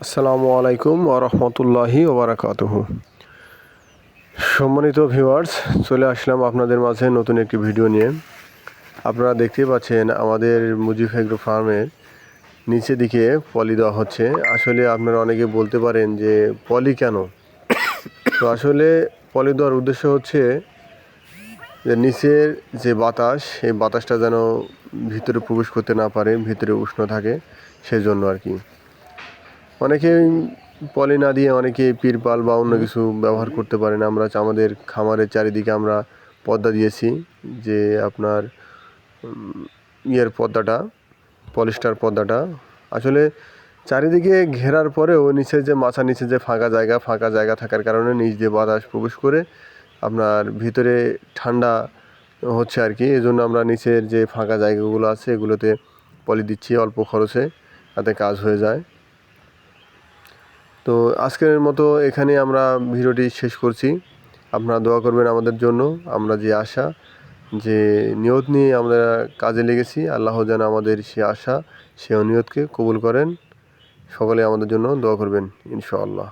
আসসালামু আলাইকুম ওয়া রাহমাতুল্লাহি ওয়া বারাকাতুহু। সম্মানিত ভিউয়ার্স, চলে আসলাম আপনাদের মাঝে নতুন একটি ভিডিও নিয়ে। আপনারা দেখতেই পাচ্ছেন আমাদের মুজিব এগ্রো ফার্মের নিচে দিকে পলি দেওয়া হচ্ছে। আসলে আপনারা অনেকে বলতে পারেন যে পলি কেন? তো আসলে পলি দেওয়ার উদ্দেশ্য হচ্ছে যে নিচের যে বাতাস, এই বাতাসটা যেন ভিতরে প্রবেশ করতে না পারে, ভিতরে উষ্ণ থাকে, সেজন্য আর কি। অনেকেই পলি না দিয়ে অনেকে তিরপাল বা অন্য কিছু ব্যবহার করতে পারেন। আমরা আমাদের খামারের চারিদিকে আমরা পর্দা দিয়েছি, যে আপনার পর্দাটা, পলিস্টার পর্দাটা আসলে চারিদিকে ঘেরার পরেও নিচে যে মাচার নিচে যে ফাঁকা জায়গা থাকার কারণে নিচ দিয়ে বাতাস প্রবেশ করে আপনার ভিতরে ঠান্ডা হচ্ছে আর কি। এজন্য আমরা নিচের যে ফাঁকা জায়গাগুলো আছে এগুলোতে পলি দিচ্ছি অল্প খরচে, তাতে কাজ হয়ে যায়। তো আজকের মতো এখানে আমরা ভিডিওটি শেষ করছি। আপনারা দোয়া করবেন আমাদের জন্য। আমরা যে আশা, যে নিয়ত নিয়ে আমরা কাজে লেগেছি, আল্লাহ যেন আমাদের সে আশা, সে নিয়তকে কবুল করেন। সকলে আমাদের জন্য দোয়া করবেন ইনশাআল্লাহ।